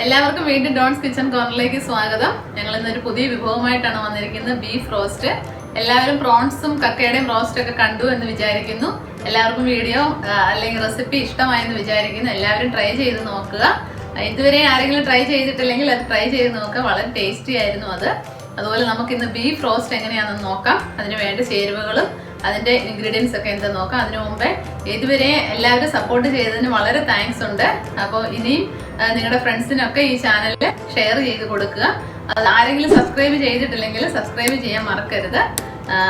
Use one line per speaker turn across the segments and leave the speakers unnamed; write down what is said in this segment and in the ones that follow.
എല്ലാവർക്കും വീണ്ടും dawns kitchen കോർണറിലേക്ക് സ്വാഗതം. ഞങ്ങൾ ഇന്നൊരു പുതിയ വിഭവമായിട്ടാണ് വന്നിരിക്കുന്നത്, ബീഫ് റോസ്റ്റ്. എല്ലാവരും പ്രോൺസും കക്കയുടെയും റോസ്റ്റ് ഒക്കെ കണ്ടു എന്ന് വിചാരിക്കുന്നു. എല്ലാവർക്കും വീഡിയോ അല്ലെങ്കിൽ റെസിപ്പി ഇഷ്ടമായെന്ന് വിചാരിക്കുന്നു. എല്ലാവരും ട്രൈ ചെയ്ത് നോക്കുക. ഇതുവരെ ആരെങ്കിലും ട്രൈ ചെയ്തിട്ടില്ലെങ്കിൽ അത് ട്രൈ ചെയ്ത് നോക്കുക. വളരെ ടേസ്റ്റി ആയിരുന്നു അത്. അതുപോലെ നമുക്ക് ഇന്ന് ബീഫ് റോസ്റ്റ് എങ്ങനെയാണെന്ന് നോക്കാം. അതിന് വേണ്ട ചേരുവകളും അതിന്റെ ഇൻഗ്രീഡിയൻസ് ഒക്കെ എന്താ നോക്കാം. അതിനു മുമ്പേ ഇതുവരെ എല്ലാവരും സപ്പോർട്ട് ചെയ്തതിന് വളരെ താങ്ക്സ് ഉണ്ട്. അപ്പോൾ ഇനിയും നിങ്ങളുടെ ഫ്രണ്ട്സിനൊക്കെ ഈ ചാനലിൽ ഷെയർ ചെയ്ത് കൊടുക്കുക. അത് ആരെങ്കിലും സബ്സ്ക്രൈബ് ചെയ്തിട്ടില്ലെങ്കിൽ സബ്സ്ക്രൈബ് ചെയ്യാൻ മറക്കരുത്.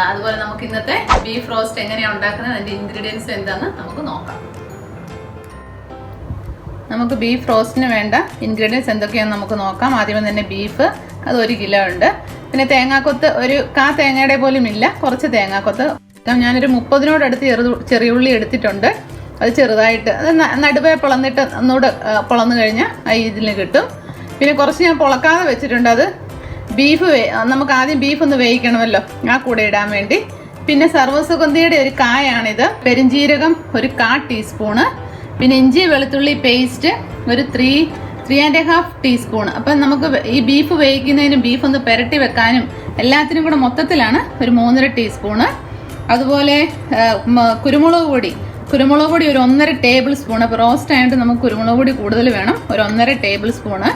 അതുപോലെ നമുക്ക് ഇന്നത്തെ ബീഫ് റോസ്റ്റ് എങ്ങനെയാണ് ഉണ്ടാക്കുന്നത്, അതിന്റെ ഇൻഗ്രീഡിയൻസ് എന്താണെന്ന് നമുക്ക് നോക്കാം. നമുക്ക് ബീഫ് റോസ്റ്റിന് വേണ്ട ഇൻഗ്രീഡിയൻസ് എന്തൊക്കെയാണെന്ന് നമുക്ക് നോക്കാം. ആദ്യമേ തന്നെ ബീഫ്, അത് 1 കിലോ ഉണ്ട്. പിന്നെ തേങ്ങാക്കൊത്ത് ഒരു തേങ്ങയുടെ പോലും ഇല്ല, കുറച്ച് തേങ്ങാക്കൊത്ത്. ഞാനൊരു 30-നോടടുത്ത് ചെറിയുള്ളി എടുത്തിട്ടുണ്ട്. അത് ചെറുതായിട്ട് അത് നടുവേ പൊളന്നിട്ട് ഒന്നുകൂടെ പൊളന്നു കഴിഞ്ഞാൽ ഇതിൽ കിട്ടും. പിന്നെ കുറച്ച് ഞാൻ പൊളക്കാതെ വെച്ചിട്ടുണ്ട്. അത് ബീഫ് നമുക്ക് ആദ്യം ബീഫ് ഒന്ന് വേവിക്കണമല്ലോ, ആ കൂടെ ഇടാൻ വേണ്ടി. പിന്നെ സർവ്വസുഗന്ധിയുടെ ഒരു കായാണിത്. പെരിഞ്ജീരകം ഒരു 1/4 ടീസ്പൂണ്. പിന്നെ ഇഞ്ചി വെളുത്തുള്ളി പേസ്റ്റ് ഒരു 3.5 ടീസ്പൂൺ. അപ്പം നമുക്ക് ഈ ബീഫ് വേവിക്കുന്നതിനും ബീഫ് ഒന്ന് പുരട്ടി വെക്കാനും എല്ലാത്തിനും കൂടെ മൊത്തത്തിലാണ് ഒരു 3.5 ടീസ്പൂണ്. അതുപോലെ കുരുമുളക് പൊടി ഒരു 1.5 ടേബിൾ സ്പൂൺ. അപ്പോൾ റോസ്റ്റ് ആയതുകൊണ്ട് നമുക്ക് കുരുമുളക് പൊടി കൂടുതൽ വേണം, ഒരു 1.5 ടേബിൾ സ്പൂണ്.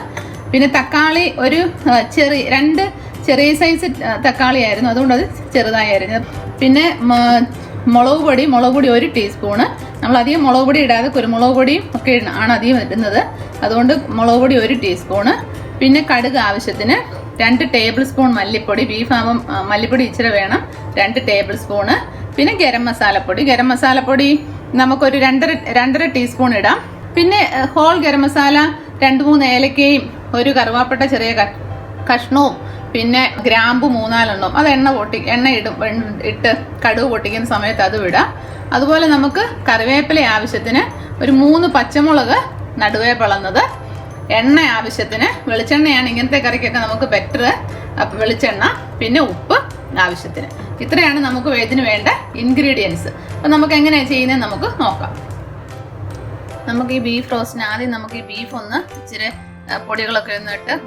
പിന്നെ തക്കാളി ഒരു 2 ചെറിയ സൈസ് തക്കാളി ആയിരുന്നു, അതുകൊണ്ട് അത് ചെറുതായിരുന്നു. പിന്നെ മുളക് പൊടി 1 ടീസ്പൂണ്. നമ്മൾ അധികം മുളക് പൊടി ഇടാതെ കുരുമുളക് പൊടിയും ഒക്കെ ആണ് അധികം ഇടുന്നത്, അതുകൊണ്ട് മുളക് പൊടി 1 ടീസ്പൂണ്. പിന്നെ കടുക് ആവശ്യത്തിന്, 2 ടേബിൾ സ്പൂൺ മല്ലിപ്പൊടി. ബീഫ് ആകുമ്പം മല്ലിപ്പൊടി ഇച്ചിരി വേണം, 2 ടേബിൾ സ്പൂണ്. പിന്നെ ഗരം മസാലപ്പൊടി നമുക്കൊരു 2.5 ടീസ്പൂൺ ഇടാം. പിന്നെ ഹോൾ ഗരം മസാല 2-3 ഏലക്കയും ഒരു കറുവാപ്പട്ട ചെറിയ കഷ്ണവും പിന്നെ ഗ്രാമ്പു 3-4 അത് എണ്ണ ഇട്ട് കടുക് പൊട്ടിക്കുന്ന സമയത്ത് അത് വിടാം. അതുപോലെ നമുക്ക് കറിവേപ്പില ആവശ്യത്തിന്, ഒരു 3 പച്ചമുളക് നടുവേ പിളന്നത്, എണ്ണ ആവശ്യത്തിന്. വെളിച്ചെണ്ണയാണ് ഇങ്ങനത്തെ കറിക്കൊക്കെ നമുക്ക് ബെറ്റർ, വെളിച്ചെണ്ണ. പിന്നെ ഉപ്പ് ആവശ്യത്തിന്. ഇത്രയാണ് നമുക്ക് ഇതിന് വേണ്ട ഇൻഗ്രീഡിയൻസ്. അപ്പം നമുക്ക് എങ്ങനെയാണ് ചെയ്യുന്നത് നമുക്ക് നോക്കാം. നമുക്ക് ഈ ബീഫ് റോസ്റ്റിന് ആദ്യം നമുക്ക് ഈ ബീഫ് ഒന്ന് ഇച്ചിരി പൊടികളൊക്കെ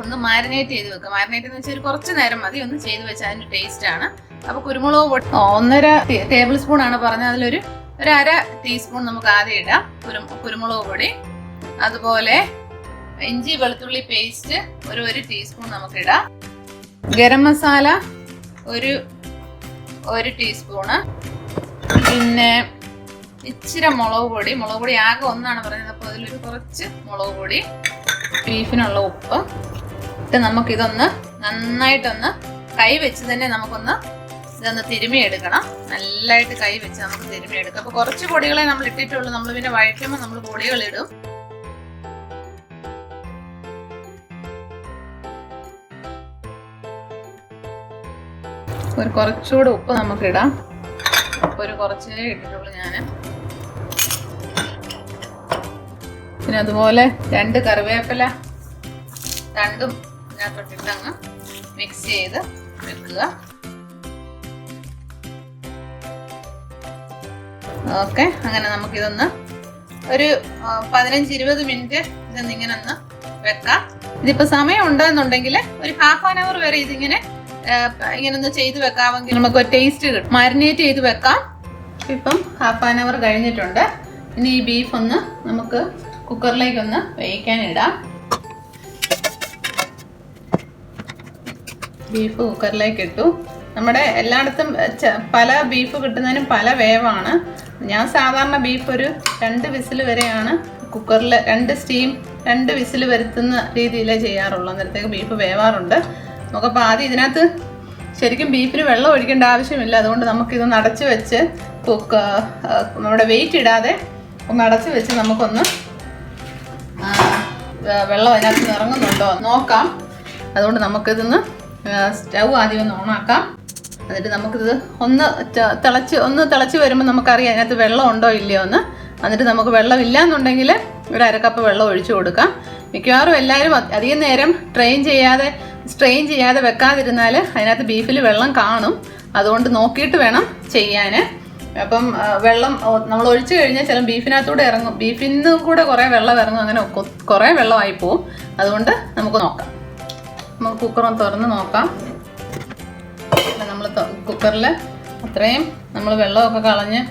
ഒന്ന് മാരിനേറ്റ് ചെയ്ത് വെക്കുക. മാരിനേറ്റ് എന്ന് വെച്ചാൽ കുറച്ച് നേരം മതി, ഒന്ന് ചെയ്ത് വെച്ചാൽ അതിൻ്റെ ടേസ്റ്റ് ആണ്. അപ്പോൾ കുരുമുളക് പൊടി 1.5 ടേബിൾ സ്പൂൺ ആണ് പറഞ്ഞത്, അതിലൊരു 1/2 ടീസ്പൂൺ നമുക്ക് ആദ്യം ഇടാം കുരുമുളക് പൊടി. അതുപോലെ ഇഞ്ചി വെളുത്തുള്ളി പേസ്റ്റ് ഒരു 1 ടീസ്പൂൺ നമുക്ക് ഇടാം. ഗരം മസാല ഒരു 1 ടീസ്പൂണ്. പിന്നെ ഇച്ചിരി മുളക് പൊടി ആകെ 1 പറഞ്ഞത്, അപ്പോൾ അതിലൊരു കുറച്ച് മുളക് പൊടി. ബീഫിനുള്ള ഉപ്പ് ഇട്ട് നമുക്കിതൊന്ന് നന്നായിട്ടൊന്ന് കൈ വെച്ച് തന്നെ നമുക്കൊന്ന് ഇതൊന്ന് തിരുമിയെടുക്കണം. നല്ലതായിട്ട് കൈ വെച്ച് നമുക്ക് തിരുമിയെടുക്കാം. അപ്പോൾ കുറച്ച് പൊടികളെ നമ്മൾ ഇട്ടിട്ടുള്ളൂ, നമ്മൾ പിന്നെ വഴറ്റുമ്പോൾ നമ്മൾ പൊടികളിടും. കുറച്ചുകൂടെ ഉപ്പ് നമുക്കിടാം. ഉപ്പ് കുറച്ചേ ഇട്ടിട്ടുള്ളൂ ഞാൻ. പിന്നെ അതുപോലെ 2 കറിവേപ്പില രണ്ടും ഇതിനകത്തോട്ടിട്ട് അങ്ങ് മിക്സ് ചെയ്ത് വെക്കുക. ഓക്കെ, അങ്ങനെ നമുക്കിതൊന്ന് ഒരു 15-20 മിനിറ്റ് ഇതൊന്നിങ്ങനെ ഒന്ന് വെക്കാം. ഇതിപ്പോൾ സമയം ഉണ്ടെന്നുണ്ടെങ്കിൽ ഒരു ½ അവർ വരെ ഇതിങ്ങനെ ഒന്ന് ചെയ്ത് വെക്കാമെങ്കിൽ നമുക്ക് ഒരു ടേസ്റ്റ് കിട്ടും. മാരിനേറ്റ് ചെയ്ത് വെക്കാം. ഇപ്പം ½ അവർ കഴിഞ്ഞിട്ടുണ്ട്. ഇനി ഈ ബീഫ് ഒന്ന് നമുക്ക് കുക്കറിലേക്കൊന്ന് വേവിക്കാനിടാം. ബീഫ് കുക്കറിലേക്ക് ഇട്ടു. നമ്മുടെ എല്ലായിടത്തും പല ബീഫ് കിട്ടുന്നതിനും പല വേവാണ്. ഞാൻ സാധാരണ ബീഫ് ഒരു 2 വിസിൽ വരെയാണ് കുക്കറിൽ 2 വിസിൽ വരുത്തുന്ന രീതിയിലേ ചെയ്യാറുള്ളൂ. അന്നേരത്തേക്ക് ബീഫ് വേവാറുണ്ട്. നമുക്കപ്പോൾ ആദ്യം ഇതിനകത്ത് ശരിക്കും ബീഫിന് വെള്ളം ഒഴിക്കേണ്ട ആവശ്യമില്ല, അതുകൊണ്ട് നമുക്കിതൊന്ന് അടച്ചു വെച്ച് നമ്മുടെ വെയിറ്റ് ഇടാതെ ഒന്ന് അടച്ചു വെച്ച് നമുക്കൊന്ന് വെള്ളം അതിനകത്ത് ഇറങ്ങുന്നുണ്ടോ നോക്കാം. അതുകൊണ്ട് നമുക്കിതൊന്ന് സ്റ്റൗ ആദ്യം ഒന്ന് ഓണാക്കാം. എന്നിട്ട് നമുക്കിത് ഒന്ന് തിളച്ച് വരുമ്പോൾ നമുക്കറിയാം അതിനകത്ത് വെള്ളം ഉണ്ടോ ഇല്ലയോ എന്ന്. എന്നിട്ട് നമുക്ക് വെള്ളം ഇല്ലയെന്നുണ്ടെങ്കിൽ ഒരു 1/2 കപ്പ് വെള്ളം ഒഴിച്ചു കൊടുക്കാം. മിക്കവാറും എല്ലാവരും അധികം നേരം സ്ട്രെയിൻ ചെയ്യാതെ വെക്കാതിരുന്നാൽ അതിനകത്ത് ബീഫിൽ വെള്ളം കാണും. അതുകൊണ്ട് നോക്കിയിട്ട് വേണം ചെയ്യാൻ. അപ്പം വെള്ളം നമ്മൾ ഒഴിച്ചു കഴിഞ്ഞാൽ ചില ബീഫിനകത്തൂടെ ഇറങ്ങും, ബീഫിൽ നിന്ന് കൂടെ കുറേ വെള്ളം ഇറങ്ങും, അങ്ങനെ കുറേ വെള്ളമായി പോവും. അതുകൊണ്ട് നമുക്ക് നോക്കാം, നമുക്ക് കുക്കറൊന്ന് തുറന്ന് നോക്കാം. നമ്മൾ കുക്കറിൽ അത്രയും നമ്മൾ വെള്ളമൊക്കെ കളഞ്ഞ്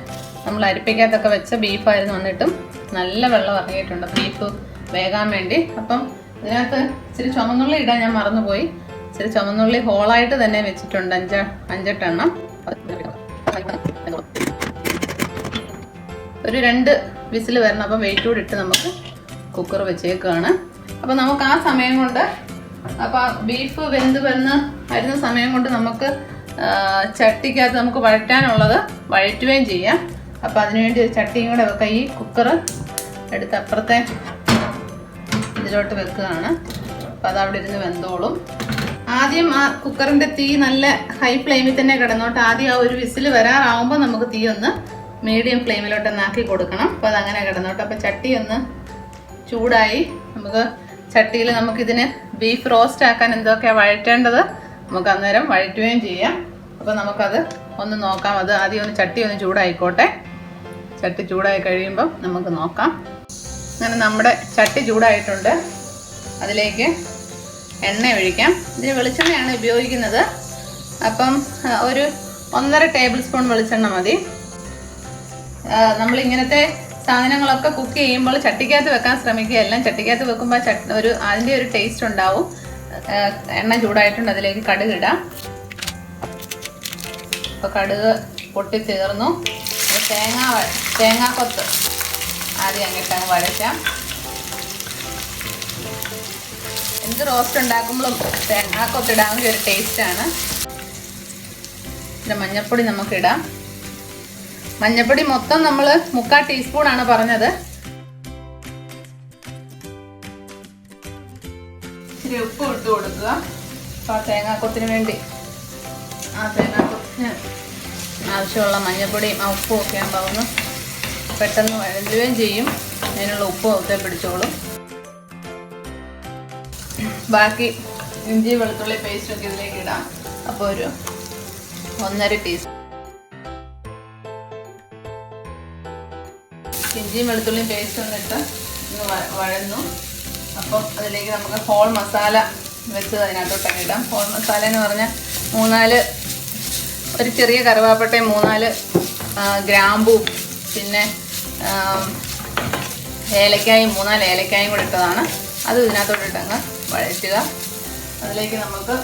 നമ്മൾ അരിപ്പയ്ക്കകത്തൊക്കെ വെച്ച ബീഫായിരുന്നു, വന്നിട്ടും നല്ല വെള്ളം ഇറങ്ങിയിട്ടുണ്ട് ബീഫ് വേകാൻ വേണ്ടി. അപ്പം ഇതിനകത്ത് ഇച്ചിരി ചുമന്നുള്ളി ഇടാൻ ഞാൻ മറന്നുപോയി. ഇച്ചിരി ചുമന്നുള്ളി ഹോളായിട്ട് തന്നെ വെച്ചിട്ടുണ്ട്, 5-8 എണ്ണം. ഒരു 2 വിസിൽ വരണം. അപ്പം വെയിറ്റ് കൂടി ഇട്ട് നമുക്ക് കുക്കർ വെച്ചേക്കാണ്. അപ്പം നമുക്ക് ആ സമയം കൊണ്ട്, അപ്പം ബീഫ് വെന്ത് വരുന്ന സമയം കൊണ്ട് നമുക്ക് ചട്ടിക്കകത്ത് നമുക്ക് വഴറ്റാനുള്ളത് വഴറ്റുകയും ചെയ്യാം. അപ്പം അതിനുവേണ്ടി ഒരു ചട്ടിയും കൂടെ വെക്കാം. ഈ കുക്കർ എടുത്ത് അപ്പുറത്തെ ഇതിലോട്ട് വെക്കുകയാണ്. അപ്പം അതവിടെ ഇരുന്ന് വെന്തോളും. ആദ്യം ആ കുക്കറിൻ്റെ തീ നല്ല ഹൈ ഫ്ലെയിമിൽ തന്നെ കിടന്നോട്ട്. ആദ്യം ആ ഒരു വിസിൽ വരാറാവുമ്പോൾ നമുക്ക് തീ ഒന്ന് മീഡിയം ഫ്ലെയിമിലോട്ട് ആക്കി കൊടുക്കണം. അപ്പോൾ അതങ്ങനെ കിടന്നോട്ട്. അപ്പോൾ ചട്ടി ഒന്ന് ചൂടായി. നമുക്ക് ചട്ടിയിൽ നമുക്കിതിന് ബീഫ് റോസ്റ്റ് ആക്കാൻ എന്തൊക്കെയാണ് വഴറ്റേണ്ടത് നമുക്ക് അന്നേരം വഴറ്റുകയും ചെയ്യാം. അപ്പോൾ നമുക്കത് ഒന്ന് നോക്കാം. അത് ആദ്യം ഒന്ന് ചട്ടി ഒന്ന് ചൂടായിക്കോട്ടെ. ചട്ടി ചൂടായി കഴിയുമ്പോൾ നമുക്ക് നോക്കാം. അങ്ങനെ നമ്മുടെ ചട്ടി ചൂടായിട്ടുണ്ട്. അതിലേക്ക് എണ്ണ ഒഴിക്കാം. ഇതിന് വെളിച്ചെണ്ണയാണ് ഉപയോഗിക്കുന്നത്. അപ്പം ഒരു 1.5 ടേബിൾ സ്പൂൺ വെളിച്ചെണ്ണ മതി. നമ്മളിങ്ങനത്തെ സാധനങ്ങളൊക്കെ കുക്ക് ചെയ്യുമ്പോൾ ചട്ടിക്കകത്ത് വെക്കാൻ ശ്രമിക്കുക. എല്ലാം ചട്ടിക്കകത്ത് വെക്കുമ്പോൾ അതിൻ്റെ ഒരു ടേസ്റ്റ് ഉണ്ടാവും. എണ്ണ ചൂടായിട്ടുണ്ട്. അതിലേക്ക് കടുക് ഇടാം. അപ്പോൾ കടുക് പൊട്ടി തീർന്നു. തേങ്ങാക്കൊത്ത് ആദ്യം അങ്ങോട്ടങ്ങ് വഴറ്റാം. എന്ത് റോസ്റ്റ് ഉണ്ടാക്കുമ്പോഴും തേങ്ങാക്കൊത്ത് ഇടാമെങ്കിൽ ഒരു ടേസ്റ്റാണ്. പിന്നെ മഞ്ഞൾപ്പൊടി നമുക്കിടാം. മഞ്ഞൾപ്പൊടി മൊത്തം നമ്മൾ 3/4 ടീസ്പൂണാണ് പറഞ്ഞത്. ഇച്ചിരി ഉപ്പ് ഇട്ട് കൊടുക്കുക. അപ്പോൾ ആ തേങ്ങാക്കൊത്തിന് വേണ്ടി തേങ്ങാക്കൊത്തിന് ആവശ്യമുള്ള മഞ്ഞൾപ്പൊടിയും ആ ഉപ്പും ഒക്കെ ആകുമ്പോൾ പെട്ടെന്ന് വഴലുകയും ചെയ്യും. അതിനുള്ള ഉപ്പും ഒക്കെ പിടിച്ചോളും. ബാക്കി ഇഞ്ചി വെളുത്തുള്ളി പേസ്റ്റൊക്കെ ഇതിലേക്ക് ഇടാം. അപ്പോൾ ഒരു 1.5 ടീസ്പൂൺ ഇഞ്ചിയും വെളുത്തുള്ളിയും പേസ്റ്റ് ഒന്നിട്ട് ഒന്ന് വഴന്നു. അപ്പം അതിലേക്ക് നമുക്ക് ഹോൾ മസാല വെച്ച് അതിനകത്തോട്ടൊക്കെ ഇടാം. ഹോൾ മസാല എന്ന് പറഞ്ഞാൽ 3-4 ഒരു ചെറിയ കറുവാപ്പട്ടയും 3-4 ഗ്രാമ്പും പിന്നെ ഏലക്കായും 3-4 ഏലക്കായും കൂടെ ഇട്ടതാണ്. അത് ഇതിനകത്തോട്ടിട്ടങ്ങ് വഴറ്റുക. അതിലേക്ക് നമുക്ക്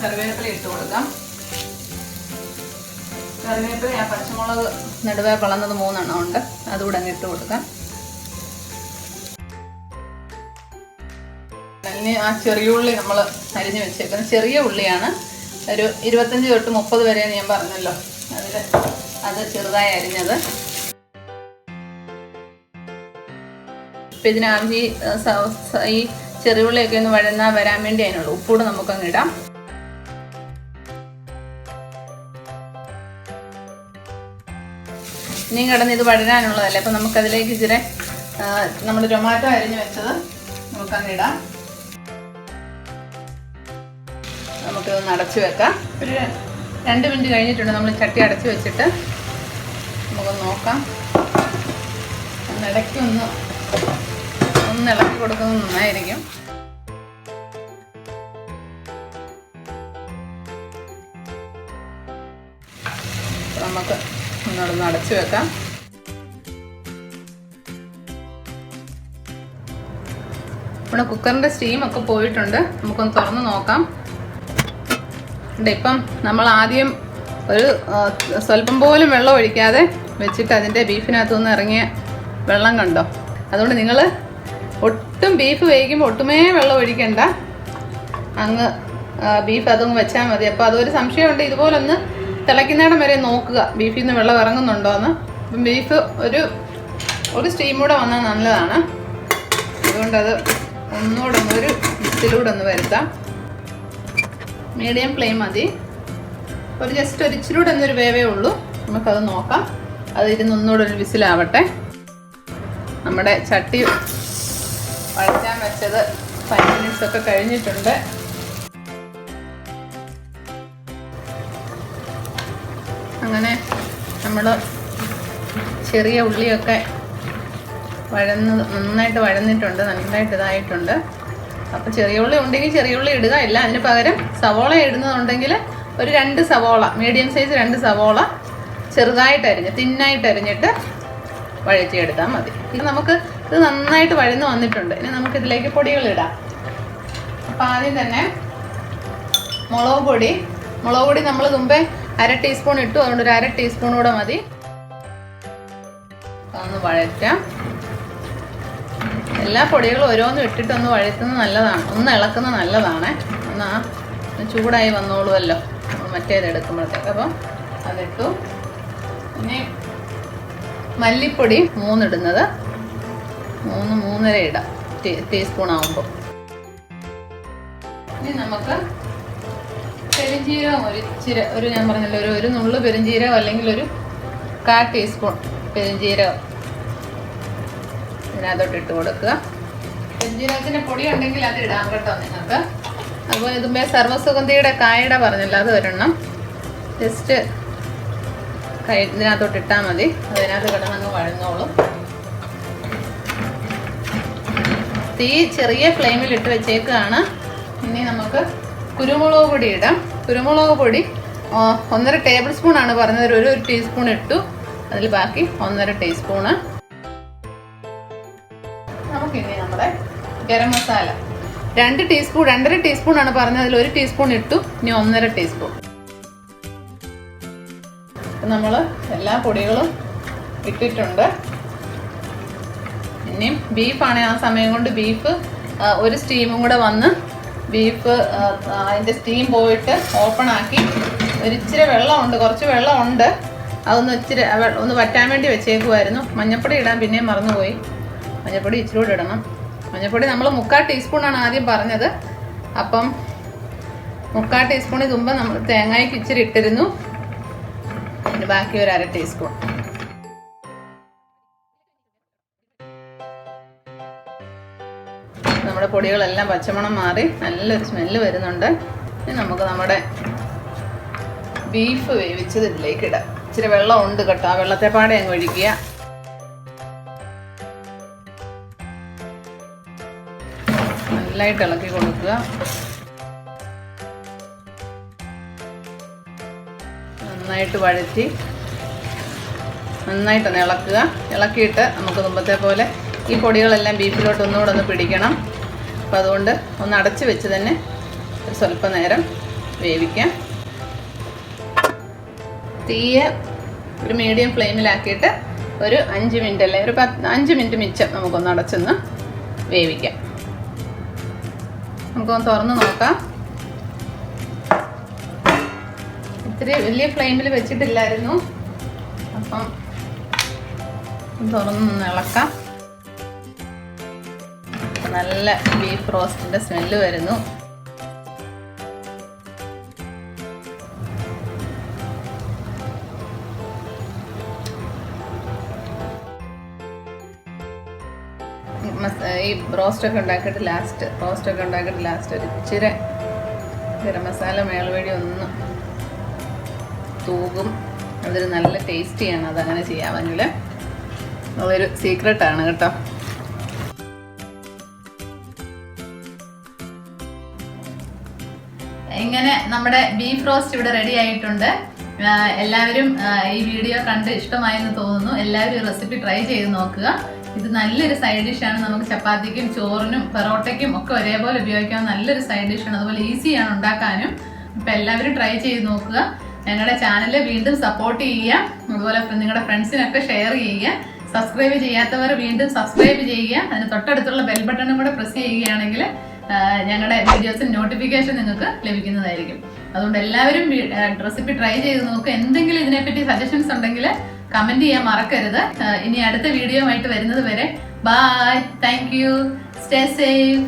കറിവേപ്പില ഇട്ട് കൊടുക്കാം. കറിവേപ്പില ആ പച്ചമുളക് നടുവേ വളർന്നത് 3 എണ്ണം ഉണ്ട്, അതുകൂടെ അങ്ങ് ഇട്ട് കൊടുക്കാം. അതിന് ആ ചെറിയ ഉള്ളി നമ്മൾ അരിഞ്ഞ് വെച്ചേക്കുന്നത് ചെറിയ ഉള്ളിയാണ്. ഒരു 25 തൊട്ട് 30 വരെ ഞാൻ പറഞ്ഞല്ലോ, അത് ചെറുതായി അരിഞ്ഞത്. ഇപ്പം ഇതിനാവശ്യം ഈ ചെറിയുള്ളിയൊക്കെ ഒന്ന് വരാൻ വേണ്ടി അതിനുള്ള ഉപ്പൂടെ നമുക്കങ്ങ് ഇടാം. ഇനിയും കിടന്ന് ഇത് വഴരാനുള്ളതല്ലേ. അപ്പം നമുക്കതിലേക്ക് ഇച്ചിരി നമ്മൾ ടൊമാറ്റോ അരിഞ്ഞ് വെച്ചത് നമുക്കങ്ങ് ഇടാം. നമുക്കിതൊന്ന് അടച്ചു വെക്കാം. ഒരു 2 മിനിറ്റ് കഴിഞ്ഞിട്ടുണ്ട്. നമ്മൾ ചട്ടി അടച്ചു വെച്ചിട്ട് നമുക്കൊന്ന് നോക്കാം. ഇടയ്ക്ക് ഒന്ന് ഇളക്കി കൊടുക്കുന്നത് നന്നായിരിക്കും. നമുക്ക് ഒന്നോടൊന്ന് അടച്ചു വെക്കാം. ഇവിടെ കുക്കറിൻ്റെ സ്റ്റീമൊക്കെ പോയിട്ടുണ്ട്. നമുക്കൊന്ന് തുറന്ന് നോക്കാം. ഇപ്പം നമ്മൾ ആദ്യം ഒരു സ്വല്പം പോലും വെള്ളം ഒഴിക്കാതെ വെച്ചിട്ട് അതിൻ്റെ ബീഫിനകത്തുനിന്ന് ഇറങ്ങിയ വെള്ളം കണ്ടോ. അതുകൊണ്ട് നിങ്ങൾ ഒട്ടും ബീഫ് വേവിക്കുമ്പോൾ ഒട്ടുമേ വെള്ളം ഒഴിക്കണ്ട, അങ്ങ് ബീഫ് അതങ്ങ് വെച്ചാൽ മതി. അപ്പോൾ അതൊരു സംശയമുണ്ട്, ഇതുപോലൊന്ന് തിളയ്ക്കുന്നിടം വരെ നോക്കുക ബീഫിൽ നിന്ന് വെള്ളം ഇറങ്ങുന്നുണ്ടോ എന്ന്. അപ്പം ബീഫ് ഒരു സ്റ്റീം കൂടെ വന്നാൽ നല്ലതാണ്. അതുകൊണ്ടത് ഒന്നുകൂടെ ഒരു വിസിലൂടെ ഒന്ന് വരുത്താം. മീഡിയം ഫ്ലെയിം മതി. ജസ്റ്റ് ഒരു ഇച്ചിലൂടെ ഒന്നൊരു വേവേ ഉള്ളൂ. നമുക്കത് നോക്കാം. അത് ഇരുന്ന് ഒന്നുകൂടെ ഒരു വിസിലാവട്ടെ. നമ്മുടെ ചട്ടി വഴറ്റാൻ വെച്ചത് 5 മിനിറ്റ്സ് ഒക്കെ കഴിഞ്ഞിട്ടുണ്ട്. അങ്ങനെ നമ്മൾ ചെറിയ ഉള്ളിയൊക്കെ നന്നായിട്ട് വഴന്നിട്ടുണ്ട്, നന്നായിട്ട് ഇതായിട്ടുണ്ട്. അപ്പോൾ ചെറിയ ഉള്ളി ഉണ്ടെങ്കിൽ ചെറിയ ഉള്ളി ഇടുക, ഇല്ല അതിന് പകരം സവോള ഇടുന്നതുണ്ടെങ്കിൽ ഒരു 2 സവോള, മീഡിയം സൈസ് 2 സവോള ചെറുതായിട്ട് അരിഞ്ഞ് തിന്നായിട്ട് അരിഞ്ഞിട്ട് വഴറ്റിയെടുത്താൽ മതി. ഇത് നമുക്ക് ഇത് നന്നായിട്ട് വഴന്ന് വന്നിട്ടുണ്ട്. ഇനി നമുക്കിതിലേക്ക് പൊടികളിടാം. അപ്പോൾ ആദ്യം തന്നെ മുളക് പൊടി നമ്മൾ മുമ്പേ 1/2 ടീസ്പൂൺ ഇട്ടു, അതുകൊണ്ട് ഒരു 1/2 ടീസ്പൂൺ കൂടെ മതി. ഒന്ന് വഴറ്റാം. എല്ലാ പൊടികളും ഓരോന്നും ഇട്ടിട്ട് ഒന്ന് വഴറ്റുന്നത് നല്ലതാണ്, ഒന്ന് ഇളക്കുന്നത് നല്ലതാണ്. ഒന്ന് ചൂടായി വന്നോളുമല്ലോ മറ്റേത് എടുക്കുമ്പോഴത്തേക്ക്. അപ്പം അതിട്ടു. ഇനി മല്ലിപ്പൊടി 3 ഇടുന്നത് 3-3.5 ഇടാം ടീസ്പൂൺ ആകുമ്പോൾ. ഇനി നമുക്ക് പെരിഞ്ജീരകം ഒരു ഞാൻ പറഞ്ഞല്ലോ ഒരു നുള്ളു പെരിഞ്ജീരകം അല്ലെങ്കിൽ ഒരു 1/4 ടീസ്പൂൺ പെരിഞ്ജീരകം ഇതിനകത്തോട്ട് ഇട്ട് കൊടുക്കുക. പെരിഞ്ജീരകത്തിൻ്റെ പൊടി ഉണ്ടെങ്കിൽ അത് ഇടാം കേട്ടോ നിങ്ങൾക്ക്. അതുപോലെ ഇതുമ്പേ സർവ്വസുഗന്ധിയുടെ കായയുടെ പറഞ്ഞല്ലോ, അത് ഒരെണ്ണം ജസ്റ്റ് ഇതിനകത്തോട്ട് ഇട്ടാൽ മതി. അതിനകത്ത് കിടന്നങ്ങ് വഴങ്ങോളും. തീ ചെറിയ ഫ്ലെയിമിൽ ഇട്ട് വെച്ചേക്കാണ്. ഇനി നമുക്ക് കുരുമുളക് പൊടി ഇടാം. കുരുമുളക് പൊടി 1.5 ടേബിൾ സ്പൂൺ ആണ് പറഞ്ഞത്, ഒരു ടീസ്പൂൺ ഇട്ടു. അതിൽ ബാക്കി 1.5 ടീസ്പൂണ്. നമുക്കിനി നമ്മുടെ ഗരം മസാല 2 ടീസ്പൂൺ 2.5 ടീസ്പൂൺ ആണ് പറഞ്ഞത്, അതിൽ 1 ടീസ്പൂൺ ഇട്ടു. ഇനി 1.5 ടീസ്പൂൺ. നമ്മൾ എല്ലാ പൊടികളും ഇട്ടിട്ടുണ്ട്. ഇനിയും ബീഫാണെങ്കിൽ ആ സമയം കൊണ്ട് ബീഫ് ഒരു സ്റ്റീമും കൂടെ വന്ന് ബീഫ് അതിൻ്റെ സ്റ്റീം പോയിട്ട് ഓപ്പൺ ആക്കി ഇച്ചിരി വെള്ളമുണ്ട്, കുറച്ച് വെള്ളമുണ്ട്, അതൊന്ന് ഇച്ചിരി ഒന്ന് വറ്റാൻ വേണ്ടി വെച്ചേക്കുമായിരുന്നു. മഞ്ഞൾപ്പൊടി ഇടാൻ പിന്നെയും മറന്നുപോയി. മഞ്ഞൾപ്പൊടി ഇച്ചിരി കൂടെ ഇടണം. മഞ്ഞൾപ്പൊടി നമ്മൾ 3/4 ടീസ്പൂണാണ് ആദ്യം പറഞ്ഞത്. അപ്പം 3/4 ടീസ്പൂണിന് മുമ്പ് നമ്മൾ തേങ്ങയ്ക്ക് ഇച്ചിരി ഇട്ടിരുന്നു. പിന്നെ ബാക്കി ഒരു 1/2 ടീസ്പൂൺ. നമ്മുടെ പൊടികളെല്ലാം പച്ചമണം മാറി നല്ലൊരു സ്മെല്ല് വരുന്നുണ്ട്. ഇനി നമുക്ക് നമ്മുടെ ബീഫ് വേവിച്ചത് ഇതിലേക്ക് ഇടാം. ഇച്ചിരി വെള്ളം ഉണ്ട് കേട്ടോ, ആ വെള്ളത്തെ പാടെ അങ്ങ് ഒഴിക്കുക. നല്ലതായിട്ട് ഇളക്കി കൊടുക്കുക. നന്നായിട്ട് വഴറ്റി നന്നായിട്ടൊന്ന് ഇളക്കുക. ഇളക്കിയിട്ട് നമുക്ക് മുമ്പത്തെ പോലെ ഈ പൊടികളെല്ലാം ബീഫിലോട്ട് ഒന്നുകൂടെ ഒന്ന് പിടിക്കണം. അപ്പോൾ അതുകൊണ്ട് ഒന്ന് അടച്ച് വെച്ച് തന്നെ ഒരു സ്വല്പ നേരം വേവിക്കാം. തീയെ ഒരു മീഡിയം ഫ്ലെയിമിലാക്കിയിട്ട് ഒരു 5 മിനിറ്റ് അല്ലെ ഒരു 5 മിനിറ്റ് മിച്ചം നമുക്കൊന്ന് അടച്ചൊന്ന് വേവിക്കാം. നമുക്കൊന്ന് തുറന്ന് നോക്കാം. ഇത്തിരി വലിയ ഫ്ലെയിമിൽ വെച്ചിട്ടില്ലായിരുന്നു, അപ്പം തുറന്നൊന്ന് ഇളക്കാം. നല്ല ബീഫ് റോസ്റ്റിൻ്റെ സ്മെല്ല് വരുന്നു. ഈ റോസ്റ്റൊക്കെ ഉണ്ടാക്കിയിട്ട് ലാസ്റ്റ് ഒരു ഇച്ചിരി ഗരം മസാല മേൽവഴി ഒന്ന് തൂകും. അതൊരു നല്ല ടേസ്റ്റിയാണ്. അതങ്ങനെ ചെയ്യാമെങ്കിൽ അതൊരു സീക്രട്ടാണ് കേട്ടോ. ഇങ്ങനെ നമ്മുടെ ബീഫ് റോസ്റ്റ് ഇവിടെ റെഡി ആയിട്ടുണ്ട്. എല്ലാവരും ഈ വീഡിയോ കണ്ട് ഇഷ്ടമായെന്ന് തോന്നുന്നു. എല്ലാവരും ഈ റെസിപ്പി ട്രൈ ചെയ്ത് നോക്കുക. ഇത് നല്ലൊരു സൈഡ് ഡിഷാണ്. നമുക്ക് ചപ്പാത്തിക്കും ചോറിനും പൊറോട്ടയ്ക്കും ഒക്കെ ഒരേപോലെ ഉപയോഗിക്കാവുന്ന നല്ലൊരു സൈഡ് ഡിഷാണ്. അതുപോലെ ഈസിയാണ് ഉണ്ടാക്കാനും. അപ്പം എല്ലാവരും ട്രൈ ചെയ്ത് നോക്കുക. ഞങ്ങളുടെ ചാനൽ വീണ്ടും സപ്പോർട്ട് ചെയ്യുക. അതുപോലെ നിങ്ങളുടെ ഫ്രണ്ട്സിനൊക്കെ ഷെയർ ചെയ്യുക. സബ്സ്ക്രൈബ് ചെയ്യാത്തവർ വീണ്ടും സബ്സ്ക്രൈബ് ചെയ്യുക. അതിന് തൊട്ടടുത്തുള്ള ബെൽ ബട്ടണും കൂടെ പ്രസ് ചെയ്യുകയാണെങ്കിൽ ഞങ്ങളുടെ വീഡിയോസിന് നോട്ടിഫിക്കേഷൻ നിങ്ങൾക്ക് ലഭിക്കുന്നതായിരിക്കും. അതുകൊണ്ട് എല്ലാവരും റെസിപ്പി ട്രൈ ചെയ്ത് നോക്കുക. എന്തെങ്കിലും ഇതിനെപ്പറ്റി സജഷൻസ് ഉണ്ടെങ്കിൽ കമന്റ് ചെയ്യാൻ മറക്കരുത്. ഇനി അടുത്ത വീഡിയോ ആയിട്ട് വരുന്നത് വരെ bye. Thank you. Stay safe.